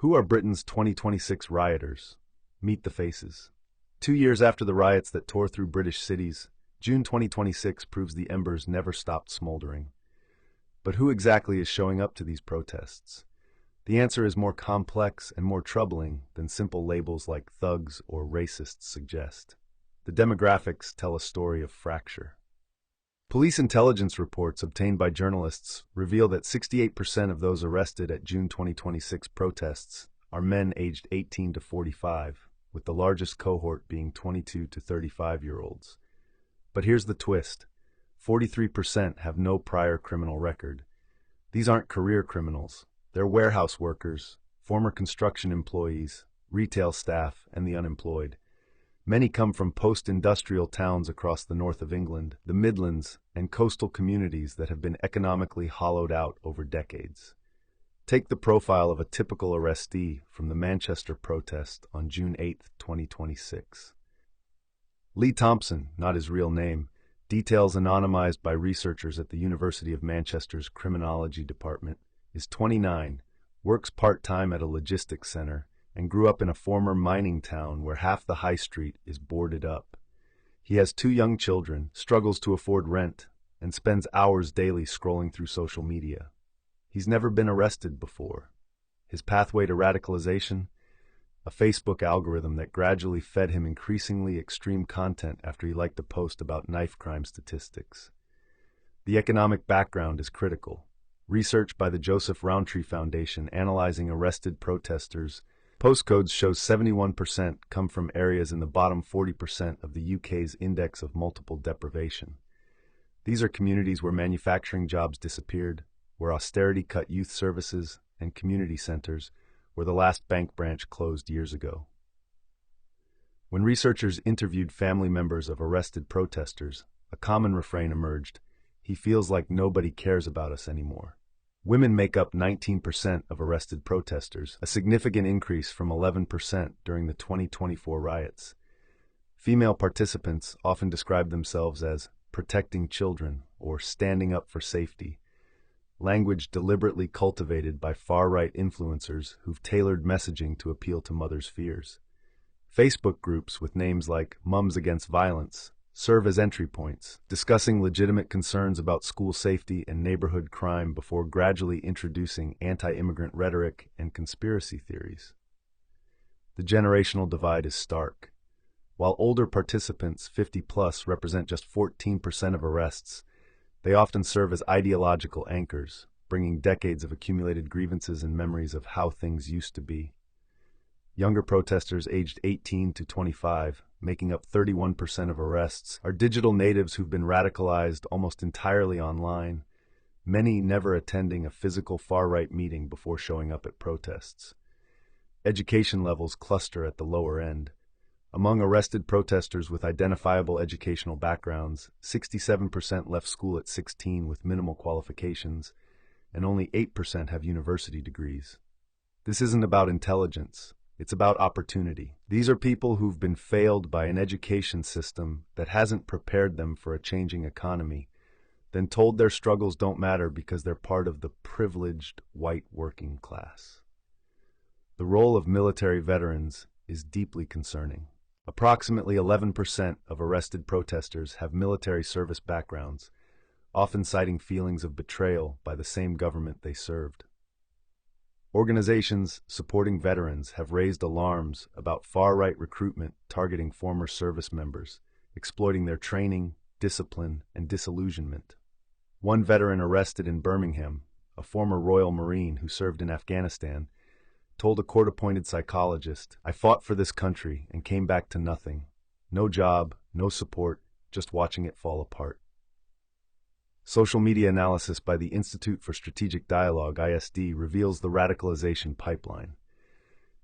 Who are Britain's 2026 rioters? Meet the faces. 2 years after the riots that tore through British cities, June 2026 proves the embers never stopped smoldering. But who exactly is showing up to these protests? The answer is more complex and more troubling than simple labels like thugs or racists suggest. The demographics tell a story of fracture. Police intelligence reports obtained by journalists reveal that 68% of those arrested at June 2026 protests are men aged 18 to 45, with the largest cohort being 22 to 35-year-olds. But here's the twist. 43% have no prior criminal record. These aren't career criminals. They're warehouse workers, former construction employees, retail staff, and the unemployed. Many come from post-industrial towns across the north of England, the Midlands, and coastal communities that have been economically hollowed out over decades. Take the profile of a typical arrestee from the Manchester protest on June 8, 2026. Lee Thompson, not his real name, details anonymized by researchers at the University of Manchester's Criminology Department, is 29, works part-time at a logistics center, and grew up in a former mining town where half the high street is boarded up. He has 2 young children, struggles to afford rent, and spends hours daily scrolling through social media. He's never been arrested before. His pathway to radicalization? A Facebook algorithm that gradually fed him increasingly extreme content after he liked a post about knife crime statistics. The economic background is critical. Research by the Joseph Rowntree Foundation analyzing arrested protesters' postcodes shows 71% come from areas in the bottom 40% of the UK's index of multiple deprivation. These are communities where manufacturing jobs disappeared, where austerity cut youth services, and community centers, where the last bank branch closed years ago. When researchers interviewed family members of arrested protesters, a common refrain emerged: "He feels like nobody cares about us anymore." Women make up 19% of arrested protesters, a significant increase from 11% during the 2024 riots. Female participants often describe themselves as protecting children or standing up for safety, language deliberately cultivated by far-right influencers who've tailored messaging to appeal to mothers' fears. Facebook groups with names like Mums Against Violence serve as entry points, discussing legitimate concerns about school safety and neighborhood crime before gradually introducing anti-immigrant rhetoric and conspiracy theories. The generational divide is stark. While older participants, 50+, represent just 14% of arrests, they often serve as ideological anchors, bringing decades of accumulated grievances and memories of how things used to be. Younger protesters aged 18 to 25, making up 31% of arrests, are digital natives who've been radicalized almost entirely online, many never attending a physical far-right meeting before showing up at protests. Education levels cluster at the lower end. Among arrested protesters with identifiable educational backgrounds, 67% left school at 16 with minimal qualifications, and only 8% have university degrees. This isn't about intelligence. It's about opportunity. These are people who've been failed by an education system that hasn't prepared them for a changing economy, then told their struggles don't matter because they're part of the privileged white working class. The role of military veterans is deeply concerning. Approximately 11% of arrested protesters have military service backgrounds, often citing feelings of betrayal by the same government they served. Organizations supporting veterans have raised alarms about far-right recruitment targeting former service members, exploiting their training, discipline, and disillusionment. One veteran arrested in Birmingham, a former Royal Marine who served in Afghanistan, told a court-appointed psychologist, "I fought for this country and came back to nothing. No job, no support, just watching it fall apart." Social media analysis by the Institute for Strategic Dialogue, ISD, reveals the radicalization pipeline.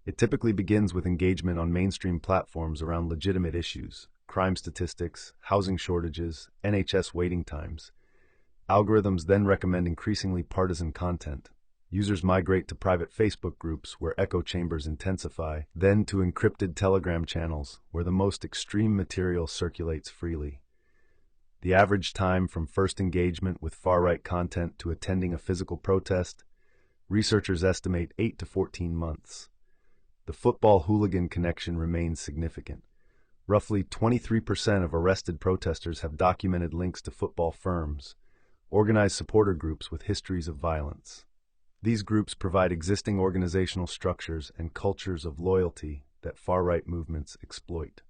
It typically begins with engagement on mainstream platforms around legitimate issues, crime statistics, housing shortages, NHS waiting times. Algorithms then recommend increasingly partisan content. Users migrate to private Facebook groups where echo chambers intensify, then to encrypted Telegram channels where the most extreme material circulates freely. The average time from first engagement with far-right content to attending a physical protest Researchers estimate 8 to 14 months. The football hooligan connection remains significant. Roughly 23% of arrested protesters have documented links to football firms, organized supporter groups with histories of violence. These groups provide existing organizational structures and cultures of loyalty that far-right movements exploit.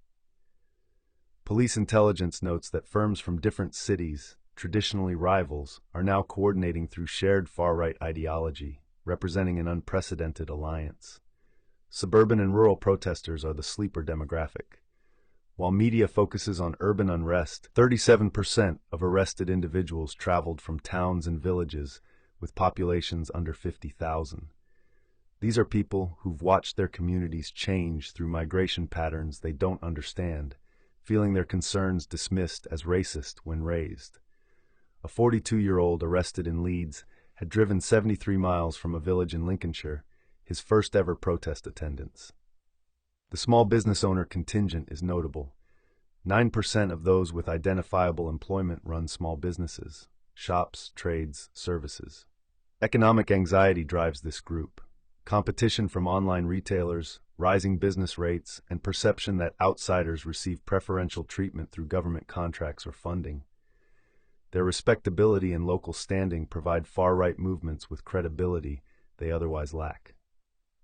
Police intelligence notes that firms from different cities, traditionally rivals, are now coordinating through shared far-right ideology, representing an unprecedented alliance. Suburban and rural protesters are the sleeper demographic. While media focuses on urban unrest, 37% of arrested individuals traveled from towns and villages with populations under 50,000. These are people who've watched their communities change through migration patterns they don't understand, feeling their concerns dismissed as racist when raised. A 42-year-old arrested in Leeds had driven 73 miles from a village in Lincolnshire, his first ever protest attendance. The small business owner contingent is notable. 9% of those with identifiable employment run small businesses, shops, trades, services. Economic anxiety drives this group. Competition from online retailers, rising business rates, and perception that outsiders receive preferential treatment through government contracts or funding. Their respectability and local standing provide far-right movements with credibility they otherwise lack.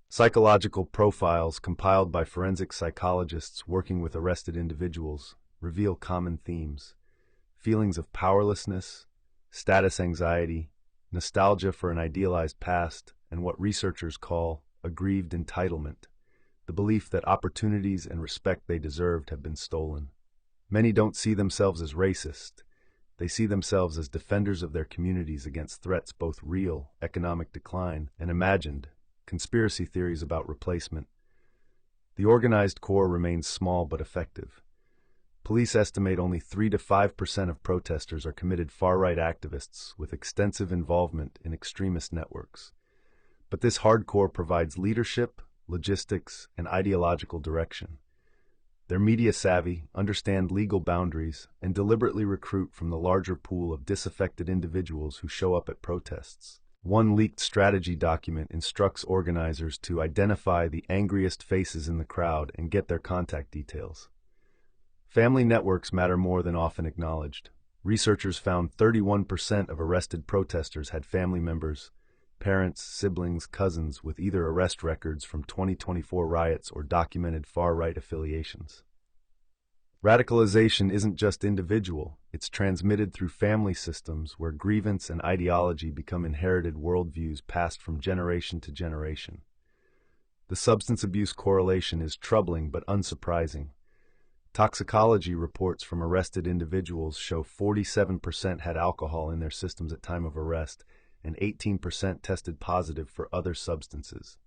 Psychological profiles compiled by forensic psychologists working with arrested individuals reveal common themes: feelings of powerlessness, status anxiety, nostalgia for an idealized past, and what researchers call aggrieved entitlement, the belief that opportunities and respect they deserved have been stolen. Many don't see themselves as racist. They see themselves as defenders of their communities against threats both real, economic decline, and imagined, conspiracy theories about replacement. The organized core remains small but effective. Police estimate only 3 to 5% of protesters are committed far-right activists with extensive involvement in extremist networks. But this hardcore provides leadership, logistics, and ideological direction. They're media savvy, understand legal boundaries, and deliberately recruit from the larger pool of disaffected individuals who show up at protests. One leaked strategy document instructs organizers to identify the angriest faces in the crowd and get their contact details. Family networks matter more than often acknowledged. Researchers found 31% of arrested protesters had family members, parents, siblings, cousins with either arrest records from 2024 riots or documented far-right affiliations. Radicalization isn't just individual, it's transmitted through family systems where grievance and ideology become inherited worldviews passed from generation to generation. The substance abuse correlation is troubling but unsurprising. Toxicology reports from arrested individuals show 47% had alcohol in their systems at time of arrest, and 18% tested positive for other substances.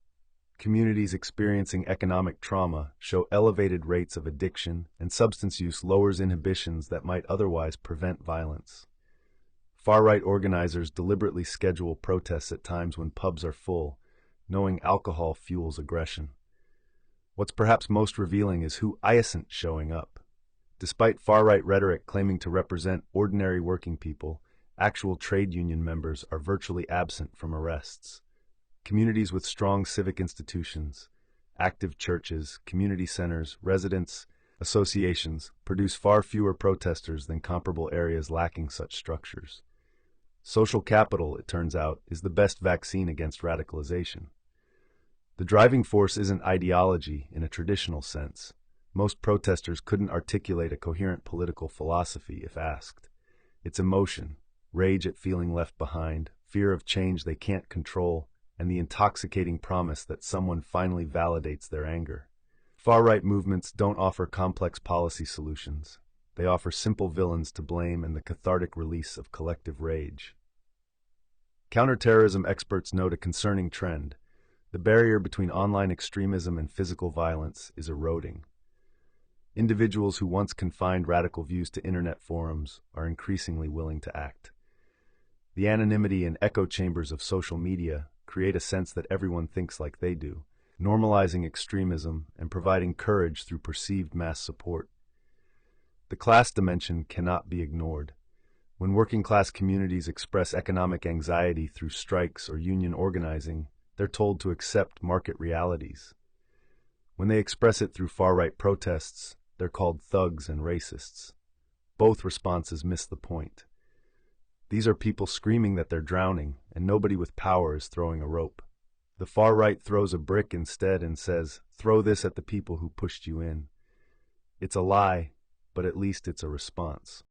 Communities experiencing economic trauma show elevated rates of addiction, and substance use lowers inhibitions that might otherwise prevent violence. Far-right organizers deliberately schedule protests at times when pubs are full, knowing alcohol fuels aggression. What's perhaps most revealing is who isn't showing up. Despite far-right rhetoric claiming to represent ordinary working people, actual trade union members are virtually absent from arrests. Communities with strong civic institutions, active churches, community centers, residents, associations produce far fewer protesters than comparable areas lacking such structures. Social capital, it turns out, is the best vaccine against radicalization. The driving force isn't ideology in a traditional sense. Most protesters couldn't articulate a coherent political philosophy if asked. It's emotion, rage at feeling left behind, fear of change they can't control, and the intoxicating promise that someone finally validates their anger. Far-right movements don't offer complex policy solutions. They offer simple villains to blame and the cathartic release of collective rage. Counterterrorism experts note a concerning trend. The barrier between online extremism and physical violence is eroding. Individuals who once confined radical views to internet forums are increasingly willing to act. The anonymity and echo chambers of social media create a sense that everyone thinks like they do, normalizing extremism and providing courage through perceived mass support. The class dimension cannot be ignored. When working-class communities express economic anxiety through strikes or union organizing, they're told to accept market realities. When they express it through far-right protests, they're called thugs and racists. Both responses miss the point. These are people screaming that they're drowning, and nobody with power is throwing a rope. The far right throws a brick instead and says, "Throw this at the people who pushed you in." It's a lie, but at least it's a response.